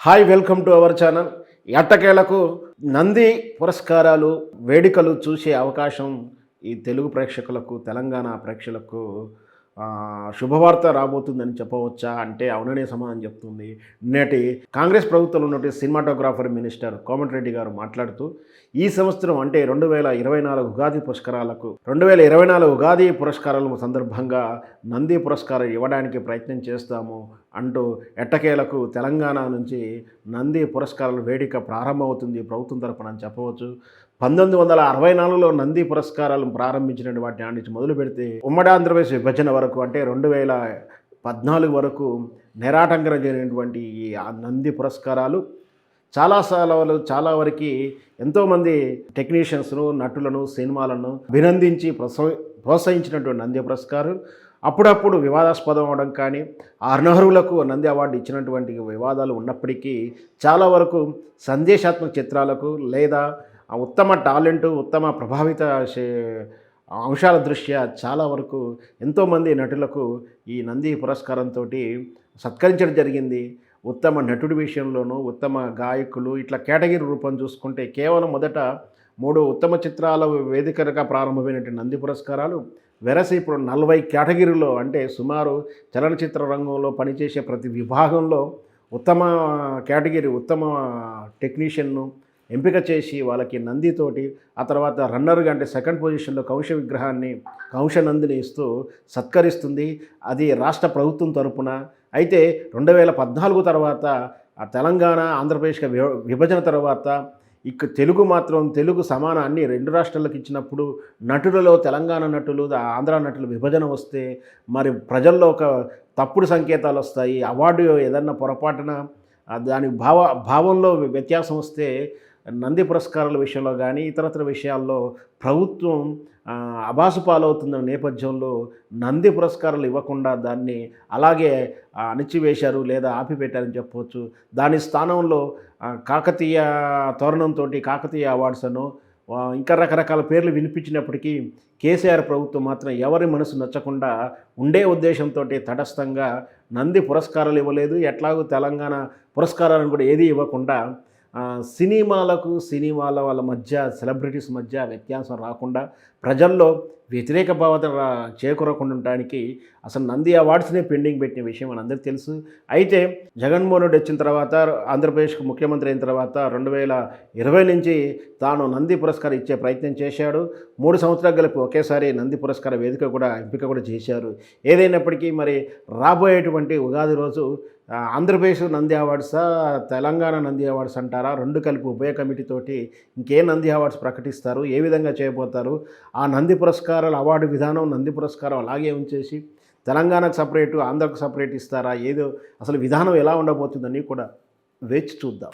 Hi welcome to our channel. ఎట్టకేలకు నంది పురస్కారాలు వేడుకలు చూసే అవకాశం ఈ తెలుగు ప్రేక్షకులకు, తెలంగాణ ప్రేక్షకులకు శుభవార్త రాబోతుందని చెప్పవచ్చా అంటే అవుననే సమాధానం చెప్తుంది. నేటి కాంగ్రెస్ ప్రభుత్వంలో ఉన్నటువంటి సినిమాటోగ్రాఫర్ మినిస్టర్ కోమటిరెడ్డి గారు మాట్లాడుతూ, ఈ సంవత్సరం అంటే 2024 ఉగాది పురస్కారాలకు 2024 ఉగాది పురస్కారాల సందర్భంగా నంది పురస్కారం ఇవ్వడానికి ప్రయత్నం చేస్తాము అంటూ ఎట్టకేలకు తెలంగాణ నుంచి నంది పురస్కారాల వేడుక ప్రారంభమవుతుంది ప్రభుత్వం తరపున అని చెప్పవచ్చు. 1964లో నంది పురస్కారాలను ప్రారంభించిన వాటి నుంచి మొదలు పెడితే ఉమ్మడి ఆంధ్రప్రదేశ్ విభజన వరకు అంటే 2014 వరకు నిరాటంకర జరిగినటువంటి ఈ నంది పురస్కారాలు చాలా వరకు ఎంతోమంది టెక్నీషియన్స్ను, నటులను, సినిమాలను అభినందించి ప్రోత్సహించినటువంటి నంది పురస్కారం అప్పుడప్పుడు వివాదాస్పదం అవడం కానీ అనర్హులకు నంది అవార్డు ఇచ్చినటువంటి వివాదాలు ఉన్నప్పటికీ చాలా వరకు సందేశాత్మక చిత్రాలకు లేదా ఉత్తమ టాలెంటు, ఉత్తమ ప్రభావిత అంశాల దృష్ట్యా చాలా వరకు ఎంతోమంది నటులకు ఈ నంది పురస్కారంతో సత్కరించడం జరిగింది. ఉత్తమ నటుడి విషయంలోనూ, ఉత్తమ గాయకులు ఇట్లా కేటగిరీ రూపం చూసుకుంటే కేవలం మొదట 3 ఉత్తమ చిత్రాల వేదికగా ప్రారంభమైనటువంటి నంది పురస్కారాలు వెరసి ఇప్పుడు 40 కేటగిరీలో అంటే సుమారు చలనచిత్ర రంగంలో పనిచేసే ప్రతి విభాగంలో ఉత్తమ కేటగిరీ, ఉత్తమ టెక్నీషియన్ను ఎంపిక చేసి వాళ్ళకి నందితోటి ఆ తర్వాత రన్నర్గా అంటే సెకండ్ పొజిషన్లో కౌశ నందిని ఇస్తూ సత్కరిస్తుంది. అది రాష్ట్ర ప్రభుత్వం తరపున. అయితే 2014 తర్వాత తెలంగాణ ఆంధ్రప్రదేశ్కి విభజన తర్వాత తెలుగు సమాన అన్ని 2 రాష్ట్రాలకు ఇచ్చినప్పుడు నటులలో తెలంగాణ నటులు, ఆంధ్ర నటులు విభజన వస్తే మరి ప్రజల్లో ఒక తప్పుడు సంకేతాలు వస్తాయి. అవార్డు ఏదన్నా పొరపాటున దాని భావంలో వ్యత్యాసం వస్తే నంది పురస్కారాల విషయంలో కానీ ఇతరత్ర విషయాల్లో ప్రభుత్వం అబాసు పాలవుతున్న నేపథ్యంలో నంది పురస్కారాలు ఇవ్వకుండా దాన్ని అలాగే అణిచివేశారు లేదా ఆపిపెట్టారని చెప్పవచ్చు. దాని స్థానంలో కాకతీయ తోరణంతో కాకతీయ అవార్డ్స్ అను ఇంకా రకరకాల పేర్లు వినిపించినప్పటికీ కేసీఆర్ ప్రభుత్వం మాత్రం ఎవరి మనసు నచ్చకుండా ఉండే ఉద్దేశంతో తటస్థంగా నంది పురస్కారాలు ఇవ్వలేదు. ఎట్లాగూ తెలంగాణ పురస్కారాలను కూడా ఏది ఇవ్వకుండా సినిమాల వాళ్ళ మధ్య, సెలబ్రిటీస్ మధ్య వ్యత్యాసం రాకుండా ప్రజల్లో వ్యతిరేక భావన చేకూరకుండా ఉండడానికి అసలు నంది అవార్డ్స్నే పెండింగ్ పెట్టిన విషయం మనందరికీ తెలుసు. అయితే జగన్మోహన్ రెడ్డి వచ్చిన తర్వాత, ఆంధ్రప్రదేశ్కు ముఖ్యమంత్రి అయిన తర్వాత 2020 నుంచి తాను నంది పురస్కారం ఇచ్చే ప్రయత్నం చేశాడు. 3 సంవత్సరాలు కలిపి ఒకేసారి నంది పురస్కార వేదిక కూడా ఎంపిక కూడా చేశారు. ఏదైనప్పటికీ మరి రాబోయేటువంటి ఉగాది రోజు ఆంధ్రప్రదేశ్ నంది అవార్డ్సా, తెలంగాణ నంది అవార్డ్స్ అంటారా, 2 కలిపి ఉభయ కమిటీతోటి ఇంకే నంది అవార్డ్స్ ప్రకటిస్తారు, ఏ విధంగా చేయబోతారు, ఆ నంది పురస్కారాల అవార్డు విధానం నంది పురస్కారం అలాగే ఉంచేసి తెలంగాణకు సపరేటు, ఆంధ్రకు సపరేట్ ఇస్తారా, ఏదో అసలు విధానం ఎలా ఉండబోతుందని కూడా వేచి చూద్దాం.